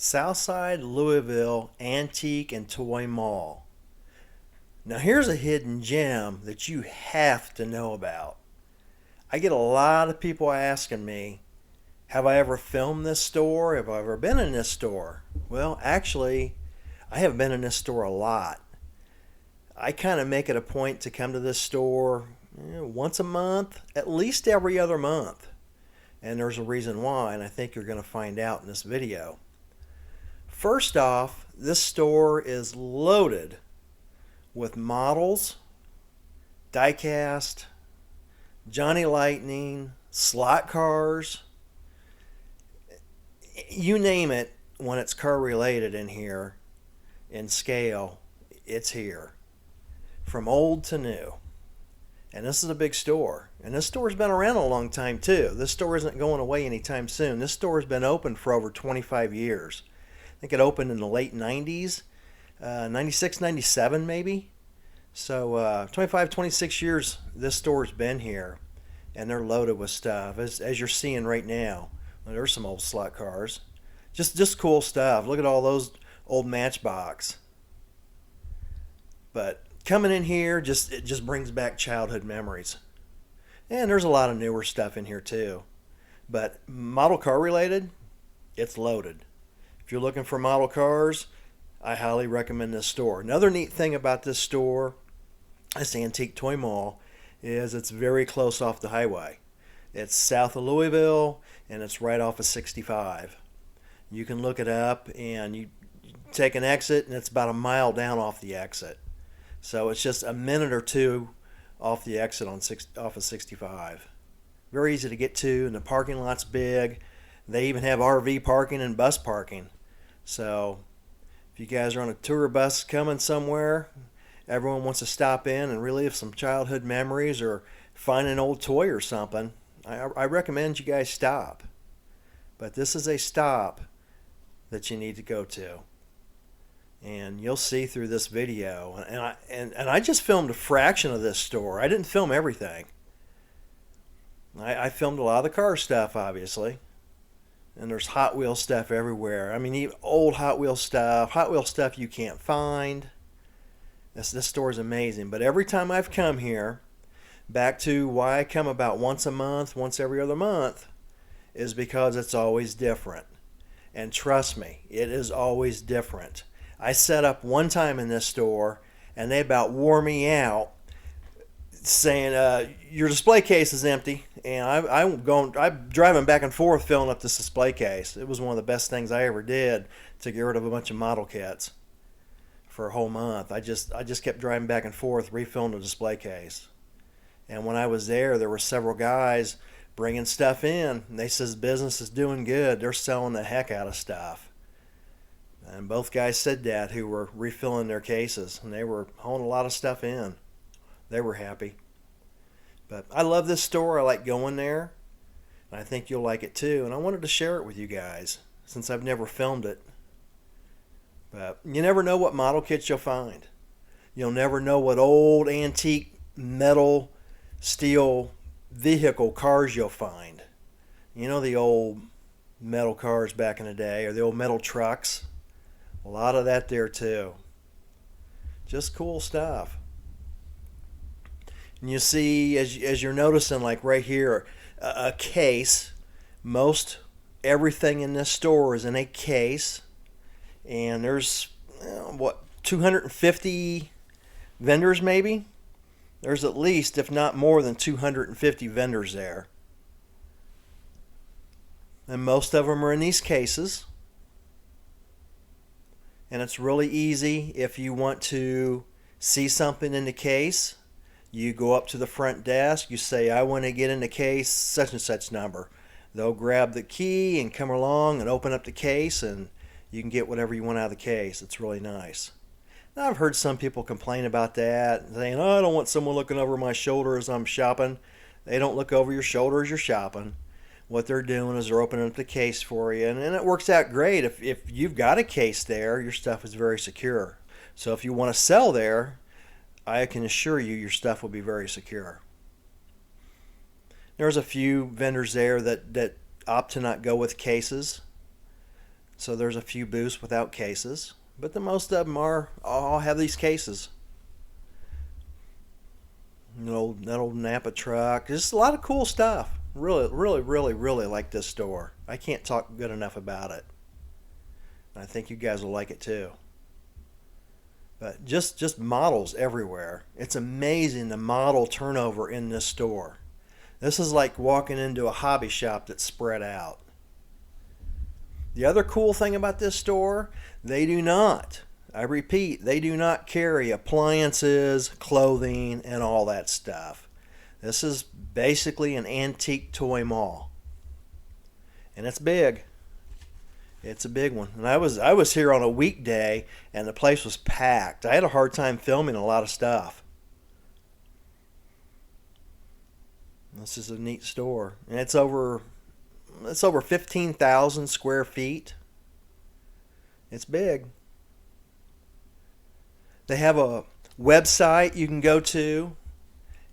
Southside Louisville Antique and Toy Mall. Now here's a hidden gem that you have to know about. I get a lot of people asking me, have I ever filmed this store? Have I ever been in this store? Well, actually, I have been in this store a lot. I kind of make it a point to come to this store once a month, at least every other month. And there's a reason why, and I think you're going to find out in this video. First off, this store is loaded with models, diecast, Johnny Lightning, slot cars, you name it. When it's car related in here in scale, it's here, from old to new. And this is a big store, and this store's been around a long time too. This store isn't going away anytime soon. This store has been open for over 25 years. I think it opened in the late 90s, 96, 97 maybe. So 25, 26 years this store's been here, and they're loaded with stuff, as you're seeing right now. Well, there's some old slot cars. Just cool stuff. Look at all those old Matchbox. But coming in here, it just brings back childhood memories. And there's a lot of newer stuff in here too. But model car related, it's loaded. If you're looking for model cars, I highly recommend this store. Another neat thing about this store, this Antique Toy Mall, is it's very close off the highway. It's south of Louisville, and it's right off of 65. You can look it up, and you take an exit, and it's about a mile down off the exit. So it's just a minute or two off the exit off of 65. Very easy to get to, and the parking lot's big. They even have RV parking and bus parking. So if you guys are on a tour bus coming somewhere, everyone wants to stop in and relive some childhood memories or find an old toy or something, I recommend you guys stop. But this is a stop that you need to go to. And you'll see through this video. And I just filmed a fraction of this store. I didn't film everything. I filmed a lot of the car stuff, obviously. And there's Hot Wheels stuff everywhere. I mean, even old Hot Wheels stuff you can't find. This store is amazing. But every time I've come here, back to why I come about once a month, once every other month, is because it's always different. And trust me, it is always different. I set up one time in this store, and they about wore me out, saying, your display case is empty. And I'm driving back and forth filling up this display case. It was one of the best things I ever did to get rid of a bunch of model kits for a whole month. I just kept driving back and forth refilling the display case. And when I was there were several guys bringing stuff in. And they says business is doing good. They're selling the heck out of stuff. And both guys said that, who were refilling their cases, and they were hauling a lot of stuff in. They were happy. But I love this store. I like going there. And I think you'll like it too. And I wanted to share it with you guys since I've never filmed it. But you never know what model kits you'll find. You'll never know what old antique metal, steel vehicle cars you'll find. You know, the old metal cars back in the day, or the old metal trucks. A lot of that there too. Just cool stuff. And you see, as you're noticing, like right here, a case. Most everything in this store is in a case. And there's, 250 vendors maybe? There's at least, if not more than 250 vendors there. And most of them are in these cases. And it's really easy. If you want to see something in the case, you go up to the front desk, you say, I want to get in the case such and such number. They'll grab the key and come along and open up the case, and you can get whatever you want out of the case. It's really nice. Now, I've heard some people complain about that, saying, I don't want someone looking over my shoulder as I'm shopping. They don't look over your shoulder as you're shopping. What they're doing is they're opening up the case for you, and it works out great. If you've got a case there, your stuff is very secure. So if you want to sell there, I can assure you your stuff will be very secure. There's a few vendors there that opt to not go with cases. So there's a few booths without cases, but the most of them all have these cases. That old Napa truck. Just a lot of cool stuff. Really, really, really, really like this store. I can't talk good enough about it. I think you guys will like it too. But just models everywhere. It's amazing the model turnover in this store. This is like walking into a hobby shop that's spread out. The other cool thing about this store, they do not, I repeat, they do not carry appliances, clothing, and all that stuff. This is basically an antique toy mall. And it's big. It's a big one. And I was here on a weekday and the place was packed. I had a hard time filming a lot of stuff. This is a neat store. And it's over 15,000 square feet. It's big. They have a website you can go to,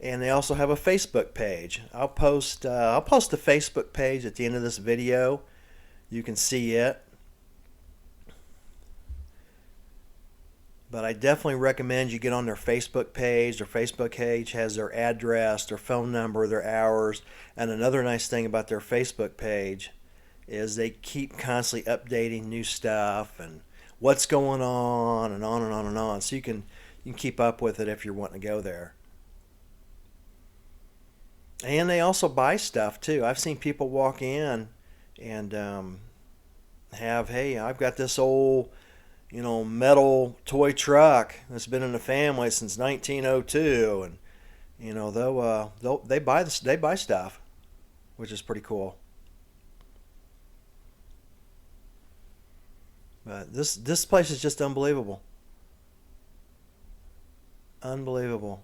and they also have a Facebook page. I'll post a Facebook page at the end of this video. You can see it. But I definitely recommend you get on their Facebook page. Their Facebook page has their address, their phone number, their hours. And another nice thing about their Facebook page is they keep constantly updating new stuff and what's going on and on and on and on. So you can keep up with it if you're wanting to go there. And they also buy stuff too. I've seen people walk in and hey, I've got this old metal toy truck that's been in the family since 1902, and they buy stuff, which is pretty cool. But this place is just unbelievable. Unbelievable.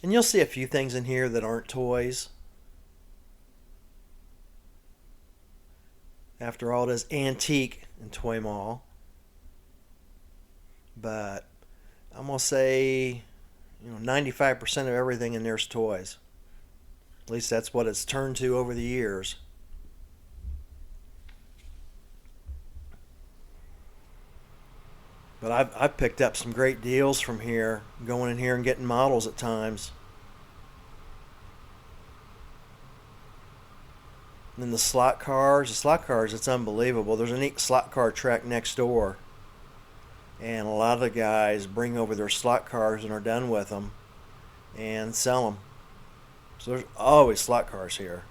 And you'll see a few things in here that aren't toys. After all, it is antique and toy mall. But I'm going to say 95% of everything in there is toys. At least that's what it's turned to over the years. But I've picked up some great deals from here, going in here and getting models at times. And then the slot cars, it's unbelievable. There's a neat slot car track next door. And a lot of the guys bring over their slot cars and are done with them and sell them. So there's always slot cars here.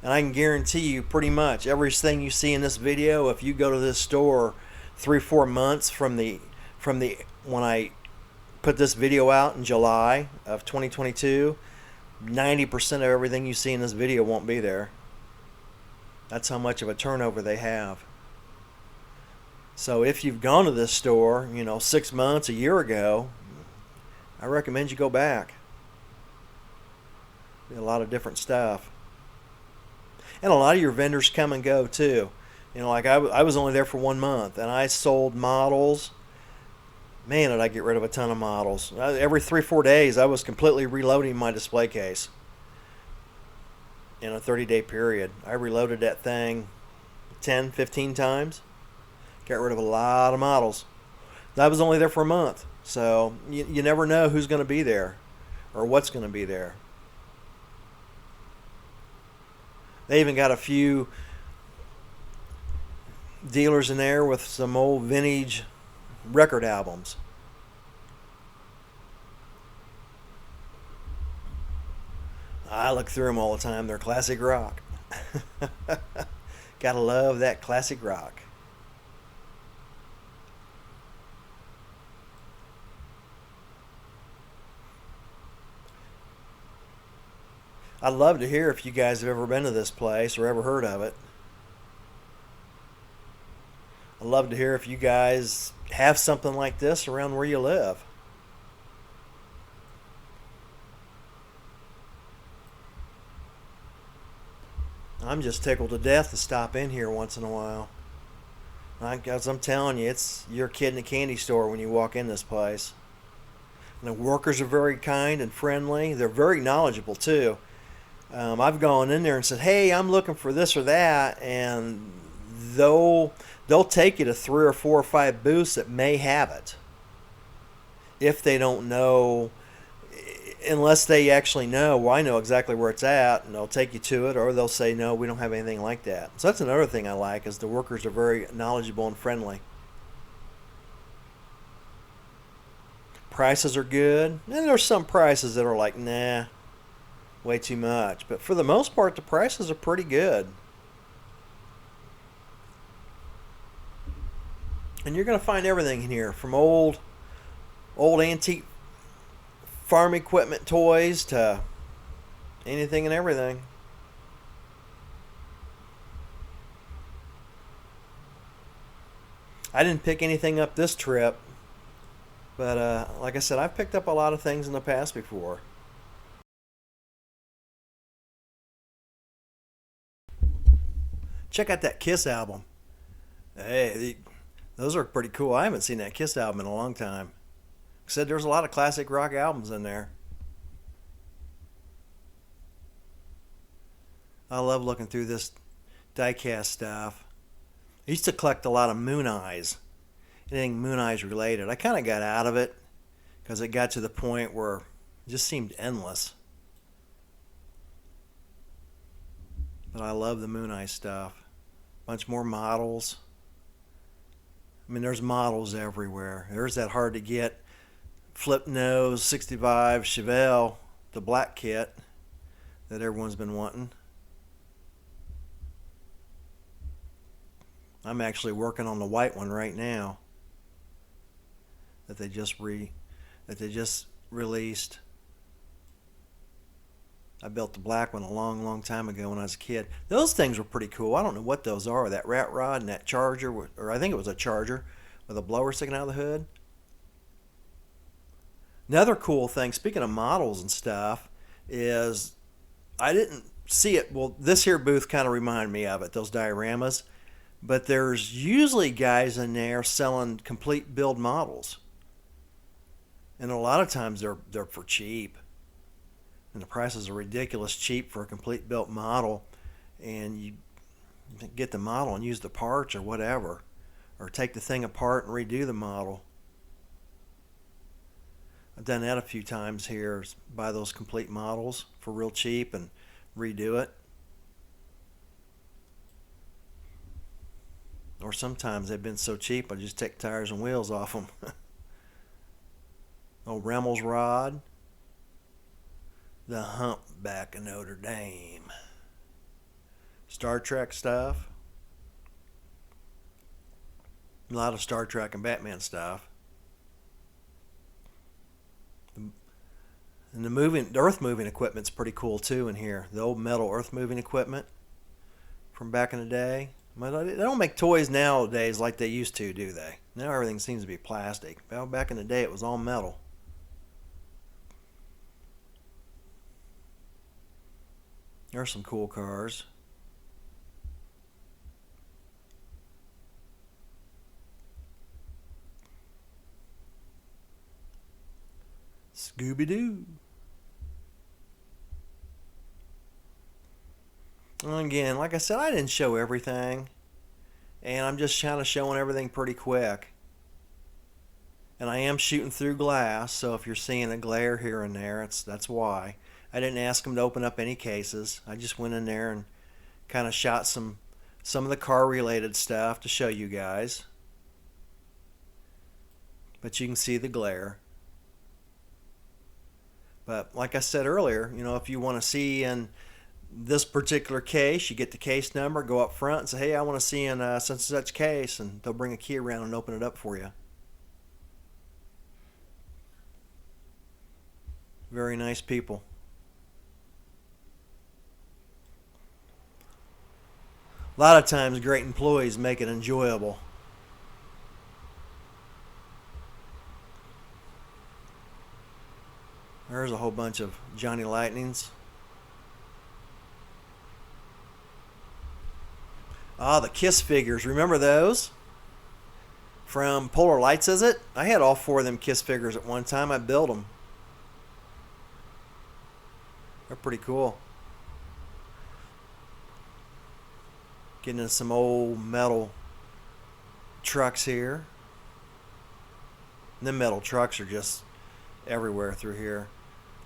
And I can guarantee you pretty much everything you see in this video, if you go to this store 3-4 months from the when I put this video out in July of 2022, 90% of everything you see in this video won't be there. That's how much of a turnover they have. So if you've gone to this store, 6 months, a year ago, I recommend you go back. A lot of different stuff. And a lot of your vendors come and go too. Like I was only there for 1 month and I sold models. Man, did I get rid of a ton of models. Every 3-4 days I was completely reloading my display case. In a 30-day period. I reloaded that thing 10-15 times. Got rid of a lot of models. I was only there for a month. So you never know who's going to be there or what's going to be there. They even got a few dealers in there with some old vintage record albums. I look through them all the time. They're classic rock. Gotta love that classic rock. I'd love to hear if you guys have ever been to this place or ever heard of it. I'd love to hear if you guys have something like this around where you live. I'm just tickled to death to stop in here once in a while. Because I'm telling you, you're a kid in a candy store when you walk in this place. And the workers are very kind and friendly. They're very knowledgeable too. I've gone in there and said, "Hey, I'm looking for this or that," and they'll take you to 3 or 4 or 5 booths that may have it if they don't know, unless they actually know. Well, I know exactly where it's at, and they'll take you to it, or they'll say, "No, we don't have anything like that." So that's another thing I like, is the workers are very knowledgeable and friendly. Prices are good, and there's some prices that are like, nah, way too much. But for the most part, the prices are pretty good. And you're going to find everything in here, from old antique farm equipment toys to anything and everything. I didn't pick anything up this trip, but like I said, I've picked up a lot of things in the past before. Check out that Kiss album. Hey, those are pretty cool. I haven't seen that Kiss album in a long time. Like I said, there's a lot of classic rock albums in there. I love looking through this diecast stuff. I used to collect a lot of Moon Eyes, anything Moon Eyes related. I kind of got out of it because it got to the point where it just seemed endless. But I love the Moon Eye stuff. Bunch more models. I mean, there's models everywhere. There's that hard to get flip nose 65 Chevelle, the black kit that everyone's been wanting. I'm actually working on the white one right now that they just released. I built the black one a long, long time ago when I was a kid. Those things were pretty cool. I don't know what those are. That rat rod and that charger, or I think it was a charger with a blower sticking out of the hood. Another cool thing, speaking of models and stuff, is I didn't see it. Well, this here booth kind of reminded me of it, those dioramas. But there's usually guys in there selling complete build models. And a lot of times they're for cheap. And the prices are ridiculous cheap for a complete built model. And you get the model and use the parts or whatever. Or take the thing apart and redo the model. I've done that a few times here. Buy those complete models for real cheap and redo it. Or sometimes they've been so cheap I just take tires and wheels off them. Old Remmel's rod. The Humpback of Notre Dame. Star Trek stuff. A lot of Star Trek and Batman stuff. And the earth moving equipment's pretty cool too in here. The old metal earth moving equipment from back in the day. They don't make toys nowadays like they used to, do they? Now everything seems to be plastic. Well, back in the day it was all metal. There's some cool cars. Scooby-Doo. Again, like I said, I didn't show everything. And I'm just kind of showing everything pretty quick. And I am shooting through glass, so if you're seeing a glare here and there, that's why. I didn't ask them to open up any cases. I just went in there and kind of shot some of the car-related stuff to show you guys. But you can see the glare. But like I said earlier, if you want to see in this particular case, you get the case number, go up front and say, hey, I want to see in such and such case, and they'll bring a key around and open it up for you. Very nice people. A lot of times great employees make it enjoyable. There's a whole bunch of Johnny Lightnings. The Kiss figures. Remember those? From Polar Lights, is it? I had all 4 of them Kiss figures at one time. I built them. They're pretty cool. Getting into some old metal trucks here. And the metal trucks are just everywhere through here.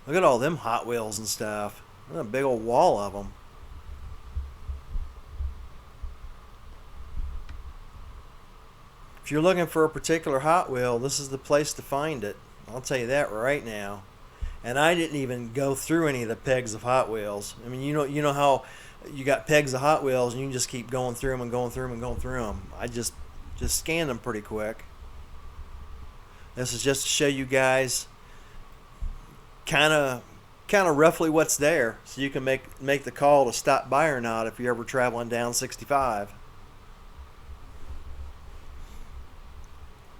Look at all them Hot Wheels and stuff. There's a big old wall of them. If you're looking for a particular Hot Wheel, this is the place to find it. I'll tell you that right now. And I didn't even go through any of the pegs of Hot Wheels. I mean, you know how you got pegs of Hot Wheels and you can just keep going through them and going through them and going through them. I just scanned them pretty quick. This is just to show you guys kind of roughly what's there, so you can make the call to stop by or not if you're ever traveling down 65.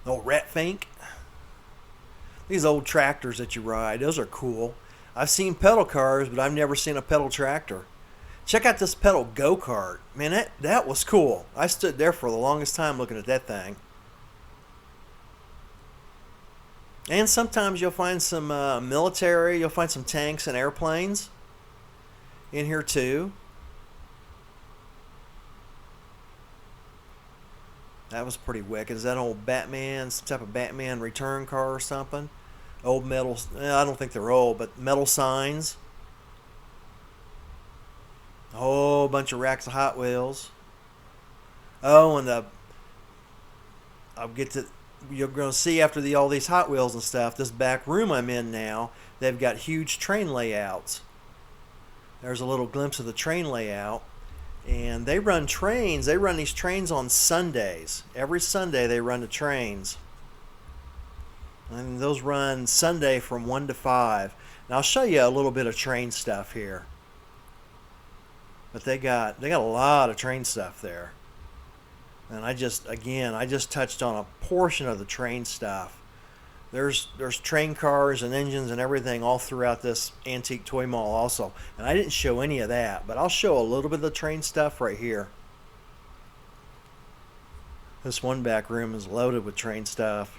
Old Rat Fink. These old tractors that you ride, those are cool. I've seen pedal cars, but I've never seen a pedal tractor. Check out this pedal go-kart. Man, that was cool. I stood there for the longest time looking at that thing. And sometimes you'll find some military, you'll find some tanks and airplanes in here too. That was pretty wicked. Is that old Batman, some type of Batman return car or something? Old metal, I don't think they're old, but metal signs. A whole bunch of racks of Hot Wheels. Oh, and you're going to see after all these Hot Wheels and stuff, this back room I'm in now, they've got huge train layouts. There's a little glimpse of the train layout. And they run trains. They run these trains on Sundays. Every Sunday they run the trains. And those run Sunday from 1 to 5. Now I'll show you a little bit of train stuff here. But they got a lot of train stuff there. And I just touched on a portion of the train stuff. There's train cars and engines and everything all throughout this antique toy mall also. And I didn't show any of that, but I'll show a little bit of the train stuff right here. This one back room is loaded with train stuff.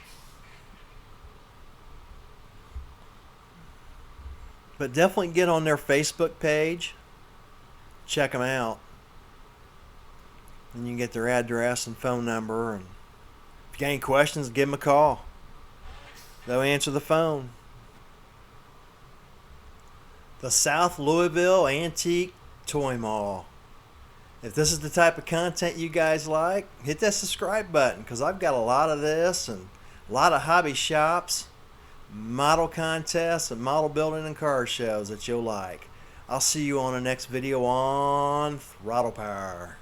But definitely get on their Facebook page. Check them out. And you can get their address and phone number. And if you got any questions, give them a call. They'll answer the phone. The South Louisville Antique Toy Mall. If this is the type of content you guys like, hit that subscribe button, because I've got a lot of this and a lot of hobby shops, model contests, and model building and car shows that you'll like. I'll see you on the next video on Throttle Power.